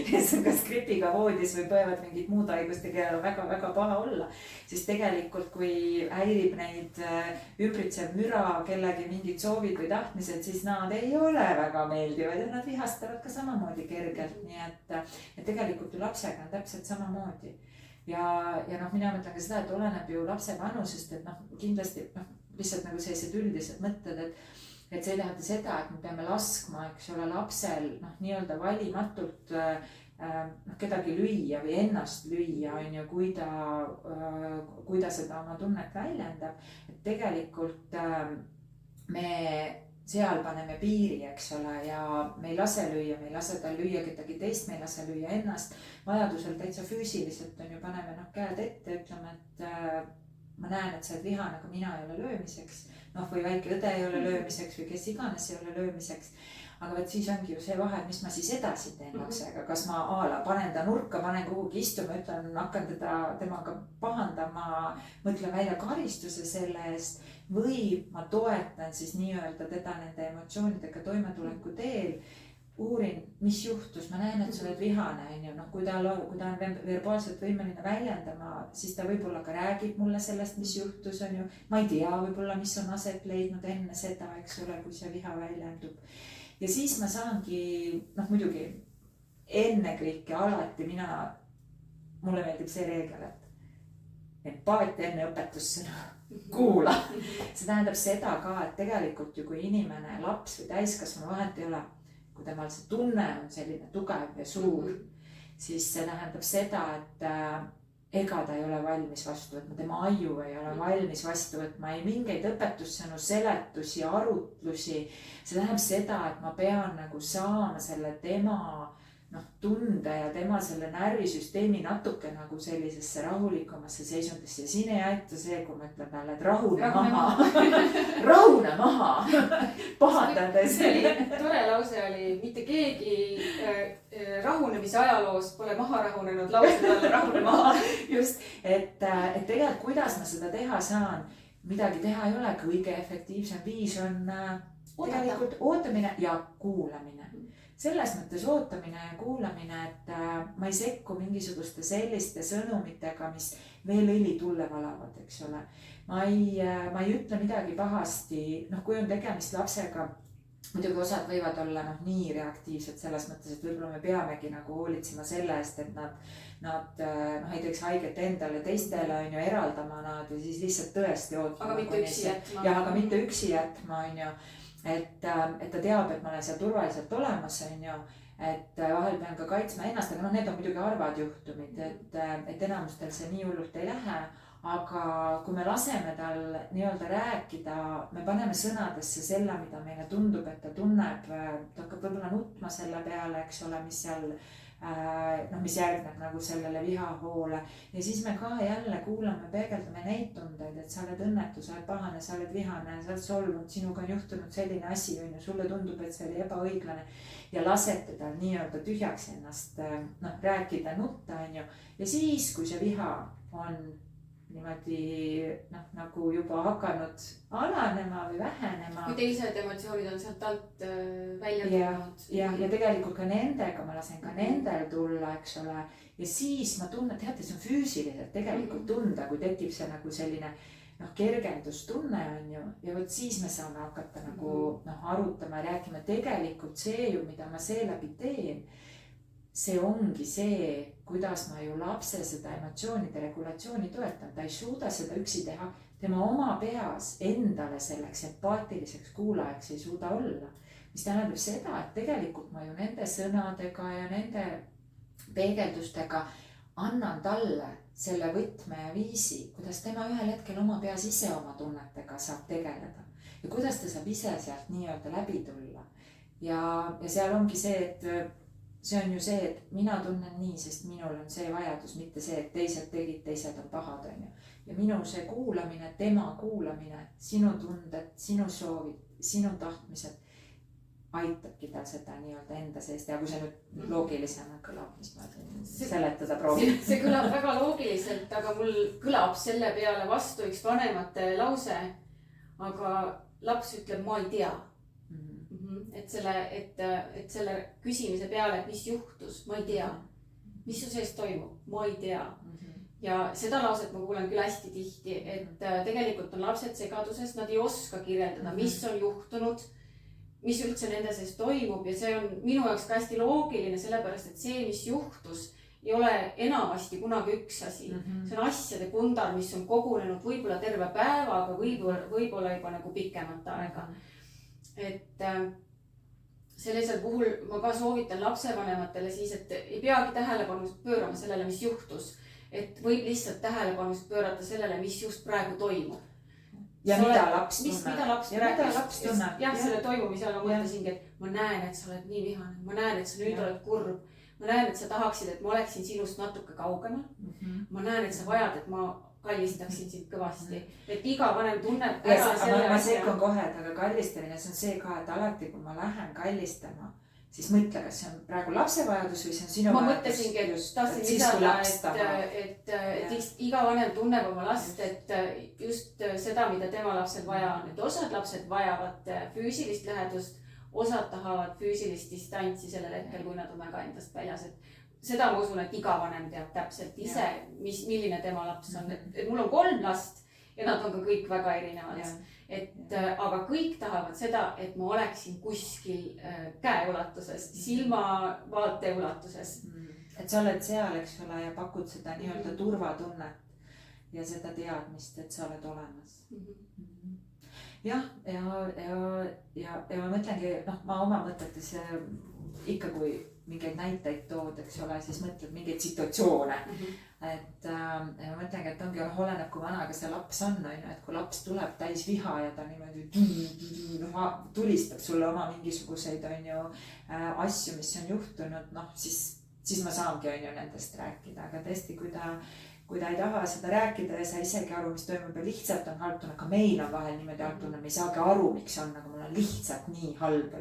kes on kas gripiga voodis või põevad mingid muud haigust ja kellel on väga-väga paha olla. Siis tegelikult, kui häirib neid ümbritsev müra, kellegi mingid soovid või tahtmised, siis nad ei ole väga meeldivad ja nad vihastavad ka samamoodi kergelt. Nii et tegelikult ju lapsega on täpselt samamoodi. Ja mina mõtlen ka seda, et oleneb ju lapse vanusest, et kindlasti lihtsalt nagu sellised üldised mõtted, et see ei tähenda seda, et me peame laskma, eks ole, lapsel nii-öelda valimatult kedagi lüüa või ennast lüüa, on ju, kui ta seda oma tunnet väljendab. Et tegelikult me seal paneme piiri, eks ole, ja me ei lase lüüa, me ei lase tal lüüa kedagi teist, me ei lase lüüa ennast. Vajadusel täitsa füüsiliselt on ju, paneme käed ette, ütleme, et ma näen, et sa oled vihane, aga mina ei ole löömiseks. Või väike õde ei ole löömiseks või kes iganes ei ole löömiseks. Aga võt siis ongi ju see vahe, mis ma siis edasi teen lapsega. Kas ma panen ta nurka, panen kuhugi istuma, ütlen, hakkan temaga pahandama, mõtlen välja karistuse selle eest või ma toetan siis nii-öelda teda nende emotsioonidega toimetuleku teel, uurin, mis juhtus, ma näen, et sa oled vihane, on ju. Kui ta on verbaalselt võimeline väljendama, siis ta võib-olla ka räägib mulle sellest, mis juhtus, on ju. Ma ei tea võib-olla, mis on aset leidnud enne seda, eks ole, kui see viha väljendub. Ja siis ma saangi, muidugi ennekõike alati mulle meeldib see reegel, et empaatia enne õpetussõna, kuula. See tähendab seda ka, et tegelikult ju kui inimene, laps või täiskasvanu vahet ei ole, kui temal see tunne on selline tugev ja suur, siis see tähendab seda, et ega ta ei ole valmis vastu võtma, tema aju ei ole valmis vastu võtma, ei mingeid õpetussõnu, seletusi, arutlusi. See tähendab seda, et ma pean saama selle tema tunde ja tema selle närvisüsteemi natuke nagu sellisesse rahulikumasse seisundisse. Ja siin ei aita see, kui ma ütlen talle, et rahune maha. Rahune maha. Pahandades. Tore lause oli, mitte keegi rahunemise ajaloos pole maha rahunenud lause talle rahune maha. Just, et tegelikult kuidas ma seda teha saan, midagi teha ei ole, kõige efektiivsem viis on tegelikult ootamine ja kuulamine. Selles mõttes ootamine ja kuulamine, et ma ei sekku mingisuguste selliste sõnumitega, mis veel õli tulle valavad, eks ole. Ma ei ütle midagi pahasti, kui on tegemist lapsega, muidugi osad võivad olla nii reaktiivsed selles mõttes, et võib-olla me peamegi nagu hoolitsema selle eest, et nad ei teeks haiget endale, teistele on ju eraldama nad ja siis lihtsalt tõesti ootama. Aga mitte üksi jätma. Ja, aga mitte üksi jätma, on ju. Et ta teab, et ma olen seal turvaliselt olemas, on ju, et vahel pean ka kaitsma ennast, aga need on muidugi harvad juhtumid, et enamustel see nii hullult ei lähe, aga kui me laseme tal nii-öelda rääkida, me paneme sõnadesse selle, mida meile tundub, et ta tunneb, ta hakkab võib-olla nutma selle peale, eks ole, mis seal mis järgneb nagu sellele vihahoole ja siis me ka jälle kuulame, peegeldame neid tundeid, et sa oled õnnetu, sa oled pahane, sa oled vihane, sa oled solvunud, sinuga on juhtunud selline asi, on ju, sulle tundub, et see oli ebaõiglane ja lasete tal nii-öelda tühjaks ennast rääkida, nutta, on ju. Ja siis, kui see viha on niimoodi nagu juba hakanud alanema või vähenema. Kui teised emotsioonid on sealt alt välja tulnud. Ja tegelikult ka nendega, ma lasen ka nendel tulla, eks ole. Ja siis ma tunnen, teate, see on füüsiliselt tegelikult tunda, kui tekib see nagu selline kergendustunne on ju. Ja võt siis me saame hakata nagu arutama ja rääkima. Tegelikult see ju, mida ma seeläbi teen, see ongi see, kuidas ma ju lapse seda emotsioonide regulatsiooni toetan. Ta ei suuda seda üksi teha. Tema oma peas endale selleks empaatiliseks kuulajaks ei suuda olla. Mis tähendab seda, et tegelikult ma ju nende sõnadega ja nende peegeldustega annan talle selle võtme ja viisi, kuidas tema ühel hetkel oma peas ise oma tunnetega saab tegeleda. Ja kuidas ta saab ise sealt nii-öelda läbi tulla. Ja seal ongi see, et see on ju see, et mina tunnen nii, sest minul on see vajadus, mitte see, et teised tegid, teised on pahad, on ju. Ja minu see kuulamine, tema kuulamine, sinu tunded, sinu soovid, sinu tahtmised aitabki tal seda nii-öelda enda seest. Ja kui see nüüd loogilisena kõlab, mis ma seletada proovin. See kõlab väga loogiliselt, aga mul kõlab selle peale vastu üks vanemate lause, aga laps ütleb, ma ei tea. Et selle küsimise peale, et mis juhtus, ma ei tea, mis su sees toimub, ma ei tea. Ja seda lauset ma kuulen küll hästi tihti, et tegelikult on lapsed segaduses, nad ei oska kirjeldada, mis on juhtunud, mis üldse nende sees toimub ja see on minu jaoks ka hästi loogiline, sellepärast et see, mis juhtus, ei ole enamasti kunagi üks asi. See on asjade pundar, mis on kogunenud võib-olla terve päeva, aga võib-olla juba nagu pikemat aega. Et sellisel puhul ma ka soovitan lapsevanematele siis, et ei peagi tähelepanu pöörama sellele, mis juhtus. Et võib lihtsalt tähelepanu pöörata sellele, mis just praegu toimub. Ja mida laps tunneb. Mida laps tunneb. Jah, selle toimumise all ma mõtlesingi, et ma näen, et sa oled nii vihane. Ma näen, et sa nüüd oled kurb. Ma näen, et sa tahaksid, et ma oleksin sinust natuke kaugemal. Ma näen, et sa vajad, et ma kallistaksin sind kõvasti. Et iga vanem tunneb ära selle. Ma sekkun kohe, et aga kallistamine, see on see ka, et alati, kui ma lähen kallistama, siis mõtle, kas see on praegu lapse vajadus või see on sinu vajadus. Ma mõtlesingi, et tahtsin lisada, et iga vanem tunneb oma last, et just seda, mida tema lapsel vaja on. Et osad lapsed vajavad füüsilist lähedust, osad tahavad füüsilist distantsi sellel hetkel, kui nad on väga endast väljas. Seda ma usun, et iga vanem teab täpselt ise, milline tema laps on. Et mul on 3 last ja nad on ka kõik väga erinevad. Aga kõik tahavad seda, et ma oleksin kuskil käeulatuses, silmavaate ulatuses. Et sa oled seal, eks ole, ja pakud seda nii-öelda turvatunnet ja seda teadmist, et sa oled olemas. Jah, ja ma mõtlengi, ma oma mõtetes ikka, kui mingeid näiteid tood, eks ole, siis mõtled mingeid situatsioone. Et ma mõtlengi, et ongi oleneb, kui vanaga see laps on, et kui laps tuleb täis viha ja ta niimoodi tulistab sulle oma mingisuguseid asju, mis on juhtunud, siis ma saangi nendest rääkida, aga tõesti, kui ta ei taha seda rääkida ja sa isegi aru, mis toimub ja lihtsalt on halb tunne, ka meil on vahel niimoodi halb tunne, me ei saagi aru, miks on, aga mul on lihtsalt nii halb,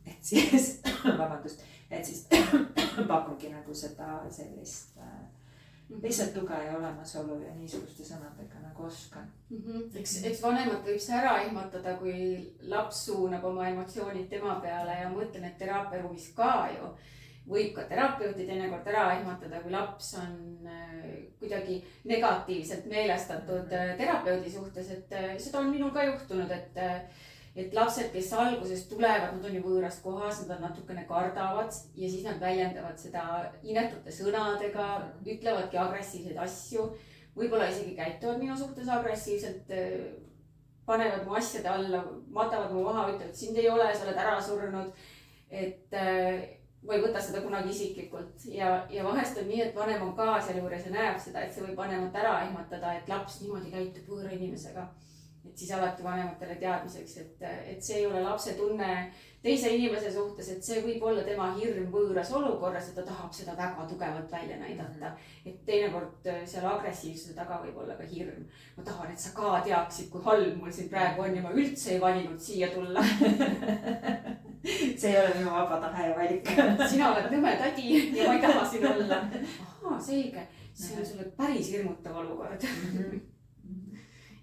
et siis, vabandust, et siis pakungi nagu seda sellist lihtsalt tuge ja olemasolu ja niisuguste sõnadega nagu oskan. Eks vanemat võib see ära ehmatada, kui laps suunab oma emotsioonid tema peale ja mõtlen, et teraapiaruumis ka ju võib ka terapeuti teinekord ära ehmatada, kui laps on kuidagi negatiivselt meelestatud terapeudi suhtes, et seda on minul ka juhtunud, et lapsed, kes alguses tulevad, nad on ju võõras kohas, nad natukene kardavad ja siis nad väljendavad seda inetute sõnadega, ütlevadki agressiivseid asju, võib-olla isegi käituvad minu suhtes agressiivselt, panevad mu asjade alla, matavad mu maha, ütlevad, sind ei ole, sa oled ära surnud, et või võta seda kunagi isiklikult ja vahest on nii, et vanem on ka seal juures ja näeb seda, et see võib vanemat ära ehmatada, et laps niimoodi käitub võõra inimesega. Et siis alati vanematele teadmiseks, et see ei ole lapse tunne teise inimese suhtes, et see võib olla tema hirm võõras olukorras ja ta tahab seda väga tugevalt välja näidata. Et teinekord seal agressiivsuse taga võib olla ka hirm. Ma tahan, et sa ka teaksid, kui halb mul siin praegu on ja ma üldse ei valinud siia tulla. See ei ole minu vaba tahe ja valik. Sina oled nõme tädi ja ma ei taha siin olla. Ahaa, selge. See on sulle päris hirmutav olukord.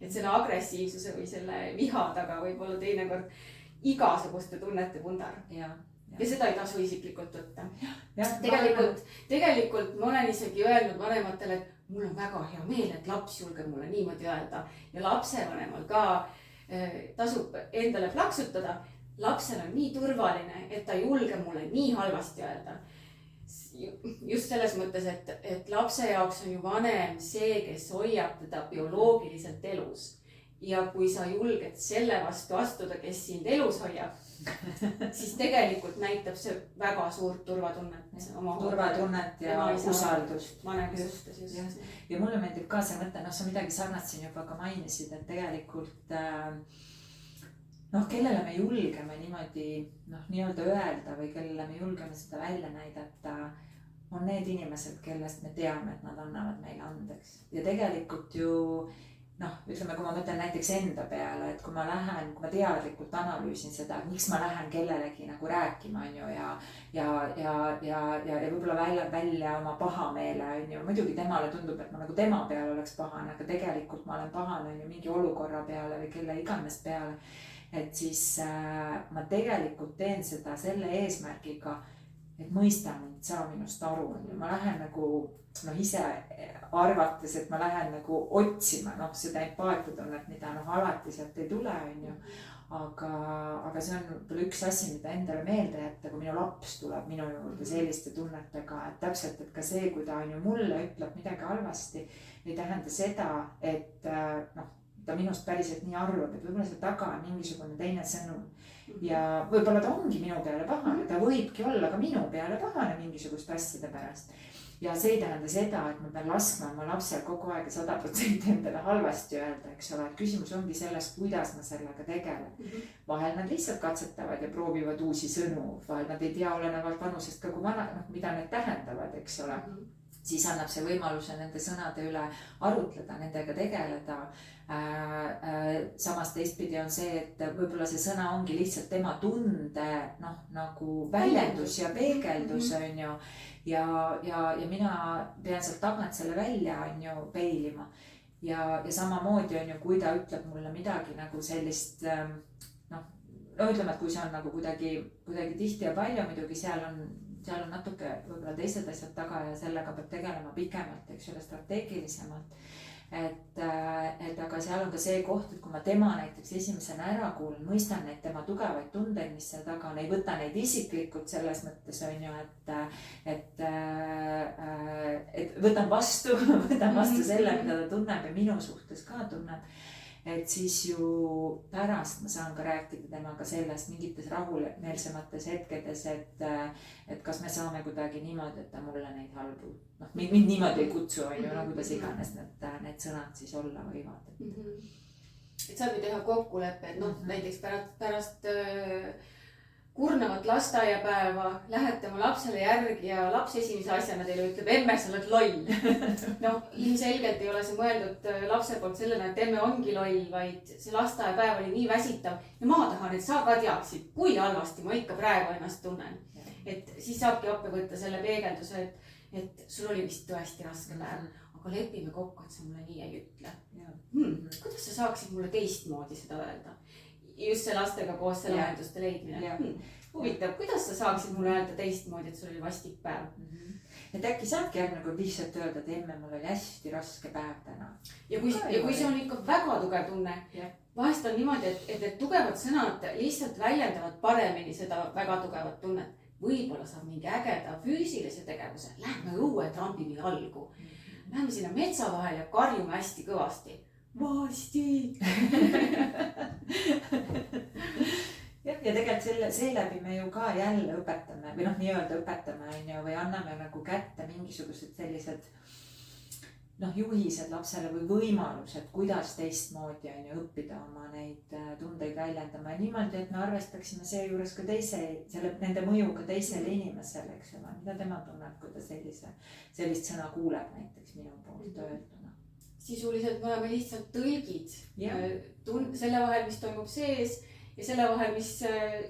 Et selle agressiivsuse või selle viha taga võib olla teinekord igasuguste tunnete pundar. Ja seda ei tasu isiklikult võtta. Tegelikult ma olen isegi öelnud vanematele, et mul on väga hea meel, et laps julgeb mulle niimoodi öelda. Ja lapsevanemal ka tasub endale plaksutada. Lapsel on nii turvaline, et ta julge mulle nii halvasti öelda. Just selles mõttes, et lapse jaoks on ju vanem see, kes hoiab teda bioloogiliselt elus. Ja kui sa julged selle vastu astuda, kes sind elus hoiab, siis tegelikult näitab see väga suurt turvatunnet. Turvatunnet ja usaldust. Vanemustustes just. Ja mulle meeldib ka see mõte, sa midagi sarnast siin juba ka mainisid, et tegelikult kellele me julgeme niimoodi nii-öelda öelda või kellele me julgeme seda välja näidata, on need inimesed, kellest me teame, et nad annavad meile andeks. Ja tegelikult ju, ütleme, kui ma mõtlen näiteks enda peale, et kui ma teadlikult analüüsin seda, et miks ma lähen kellelegi nagu rääkima, ja võib-olla välja oma pahameele, muidugi temale tundub, et ma nagu tema peale oleks pahane, aga tegelikult ma olen pahane mingi olukorra peale või kelle iganes peale. Et siis ma tegelikult teen seda selle eesmärgiga, et mõista mind, saa minust aru. Ma lähen nagu ise arvates, et ma lähen nagu otsima seda empaatiatunnet, mida alati sealt ei tule. Aga see on võib-olla üks asi, mida endale meelde jätta, kui minu laps tuleb minu juurde selliste tunnetega, et täpselt, et ka see, kui ta mulle ütleb midagi halvasti, ei tähenda seda, et ta minust päriselt nii arvab, et võib-olla see taga on mingisugune teine sõnum. Ja võib-olla ta ongi minu peale pahane, ta võibki olla ka minu peale pahane mingisuguste asjade pärast. Ja see ei tähenda seda, et ma pean laskma oma lapsel kogu aeg 100% endale halvasti öelda, eks ole, et küsimus ongi selles, kuidas ma sellega tegelen. Vahel nad lihtsalt katsetavad ja proovivad uusi sõnu, vahel nad ei tea olenevalt vanusest ka kui mida need tähendavad, eks ole. Siis annab see võimaluse nende sõnade üle arutleda, nendega tegeleda. Samas teistpidi on see, et võib-olla see sõna ongi lihtsalt tema tunde nagu väljendus ja peegeldus on ju. Ja mina pean sealt tagant selle välja on ju peilima. Ja samamoodi on ju, kui ta ütleb mulle midagi nagu sellist, ütleme, et kui see on nagu kuidagi tihti ja palju, muidugi seal on natuke võib-olla teised asjad taga ja sellega peab tegelema pikemalt, eks ole, strateegilisemalt. Aga seal on ka see koht, et kui ma tema näiteks esimesena ära kuulen, mõistan neid tema tugevaid tundeid, mis seal taga on, ei võta neid isiklikult selles mõttes on ju, et võtan vastu selle, mida ta tunneb ja minu suhtes ka tunneb. et siis ju pärast ma saan ka rääkida temaga sellest mingites rahumeelsemates hetkedes, et kas me saame kuidagi niimoodi, et ta mulle neid halbu, noh, mind niimoodi ei kutsu, on ju, no kuidas iganes need sõnad siis olla võivad. Et saab ju teha kokkuleppe, et noh, näiteks pärast kurnavat lasteaiapäeva lähete oma lapsele järgi ja laps esimese asjana teile ütleb, emme, sa oled loll. Noh, ilmselgelt ei ole see mõeldud lapse poolt sellena, et emme ongi loll, vaid see lasteaiapäev oli nii väsitav ja ma tahan, et sa ka teaksid, kui halvasti ma ikka praegu ennast tunnen. Et siis saabki appi võtta selle peegelduse, et sul oli vist tõesti raske päev, aga lepime kokku, et sa mulle nii ei ütle. Kuidas sa saaksid mulle teistmoodi seda öelda? Just see lastega koos see lahenduste leidmine. Huvitav, kuidas sa saaksid mulle öelda teistmoodi, et sul oli vastik päev? Et äkki saabki järgmine kord lihtsalt öelda, et emme, mul oli hästi raske päev täna. Ja kui see on ikka väga tugev tunne, vahest on niimoodi, et need tugevad sõnad lihtsalt väljendavad paremini seda väga tugevat tunnet. Võib-olla saab mingi ägeda füüsilise tegevuse. Lähme õue trampime jalgu. Lähme sinna metsa vahel ja karjume hästi kõvasti. Vastik! Ja tegelikult seeläbi me ju ka jälle õpetame või noh, nii-öelda õpetame on ju, või anname nagu kätte mingisugused sellised juhised lapsele või võimalused, kuidas teistmoodi on ju õppida oma neid tundeid väljendama ja niimoodi, et me arvestaksime seejuures ka nende mõjuga teisele inimesele, eks ole, mida tema tunneb, kui ta sellist sõna kuuleb näiteks minu poolt öelduna. Sisuliselt me oleme lihtsalt tõlgid selle vahel, mis toimub sees ja selle vahel,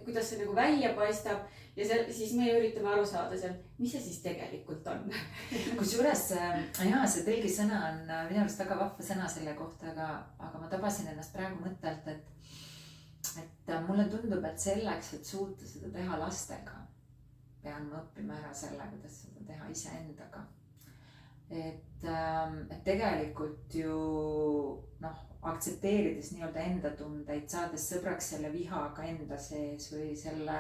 kuidas see nagu välja paistab ja siis me üritame aru saada seal, mis see siis tegelikult on. Kusjuures, see tõlgisõna on minu arust väga vahva sõna selle kohta, aga ma tabasin ennast praegu mõttelt, et mulle tundub, et selleks, et suuta seda teha lastega, pean ma õppima ära selle, kuidas seda teha iseendaga. Et tegelikult ju aktsepteerides nii-öelda enda tundeid, saades sõbraks selle vihaga enda sees või selle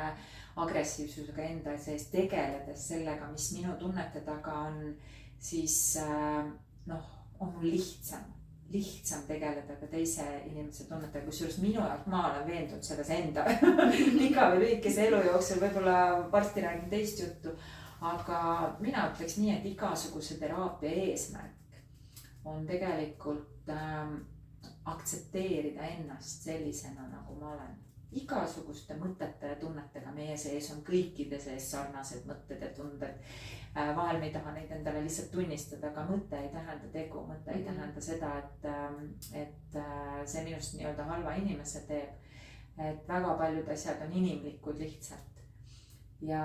agressiivsusega enda sees, tegeledes sellega, mis minu tunnete taga on, siis on mul lihtsam tegeleda ka teise inimese tunnetega, kusjuures minu jaoks ma olen veendunud selles enda pika või lühikese elu jooksul, võib-olla varsti räägin teist juttu. Aga mina ütleks nii, et igasuguse teraapia eesmärk on tegelikult aktsepteerida ennast sellisena, nagu ma olen. Igasuguste mõtete ja tunnetega meie sees on kõikide sees sarnased mõtted ja tunded. Vahel me ei taha neid endale lihtsalt tunnistada, aga mõte ei tähenda tegu, mõte ei tähenda seda, et see minust nii-öelda halva inimese teeb. Et väga paljud asjad on inimlikud lihtsalt. Ja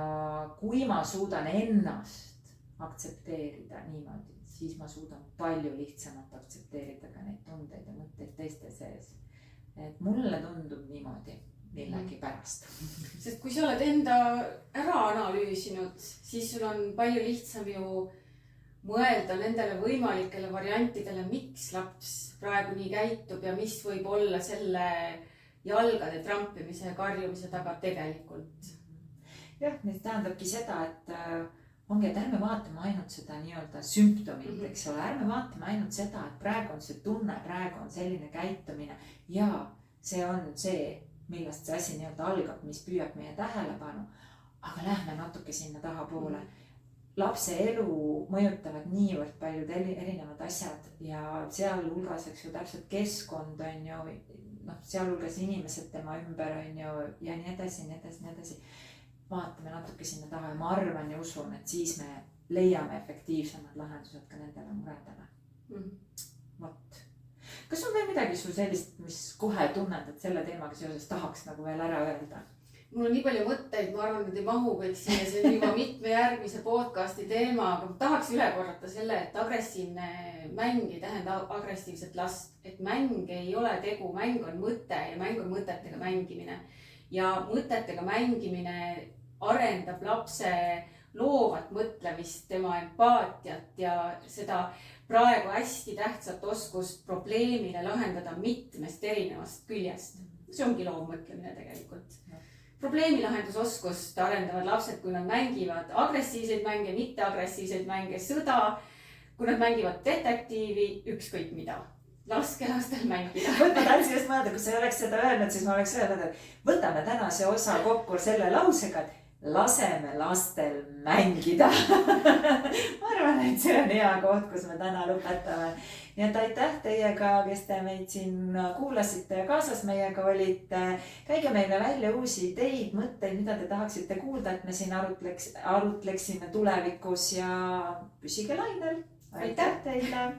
kui ma suudan ennast aktsepteerida niimoodi, siis ma suudan palju lihtsamalt aktsepteerida ka neid tundeid ja mõtteid teiste sees. Et mulle tundub niimoodi millegi pärast. Sest kui sa oled enda ära analüüsinud, siis sul on palju lihtsam ju mõelda nendele võimalikele variantidele, miks laps praegu nii käitub ja mis võib olla selle jalgade trampimise ja karjumise taga tegelikult. Jah, mis tähendabki seda, et ongi, et ärme vaatame ainult seda nii-öelda sümptomit, eks ole, ärme vaatame ainult seda, et praegu on see tunne, praegu on selline käitumine ja see on see, millest see asi nii-öelda algab, mis püüab meie tähelepanu, aga lähme natuke sinna tahapoole. Lapse elu mõjutavad niivõrd paljud erinevad asjad ja sealhulgas, eks ju, täpselt keskkond on ju, sealhulgas inimesed tema ümber on ju ja nii edasi, nii edasi, nii edasi. Vaatame natuke sinna taha ja ma arvan ja usun, et siis me leiame efektiivsemad lahendused ka nendele muredele. Vot. Kas on veel midagi sul sellist, mis kohe tunned, et selle teemaga seoses tahaks nagu veel ära öelda? Mul on nii palju mõtteid, ma arvan, et ei mahu kõik siia, see on juba mitme järgmise podcasti teema, aga ma tahaks üle korrata selle, et agressiivne mäng ei tähenda agressiivset last, et mäng ei ole tegu, mäng on mõte ja mäng on mõtetega mängimine. Ja mõtetega mängimine arendab lapse loovat mõtlemist, tema empaatiat ja seda praegu hästi tähtsat oskust probleemile lahendada mitmest erinevast küljest. See ongi loovmõtlemine tegelikult. Probleemilahendusoskust arendavad lapsed, kui nad mängivad agressiivseid mänge, mitte agressiivseid mänge, sõda, kui nad mängivad detektiivi, ükskõik mida. laske lastel mängida . vot ma tahtsin just mõelda, kui sa ei oleks seda öelnud, siis ma oleks öelnud, et võtame tänase osa kokku selle lausega, et laseme lastel mängida . ma arvan, et see on hea koht, kus me täna lõpetame. nii et aitäh teiega, kes te meid siin kuulasite ja kaasas meiega olite. käige meile välja uusi ideid, mõtteid, mida te tahaksite kuulda, et me siin arutleksime tulevikus ja püsige lainel. aitäh teile.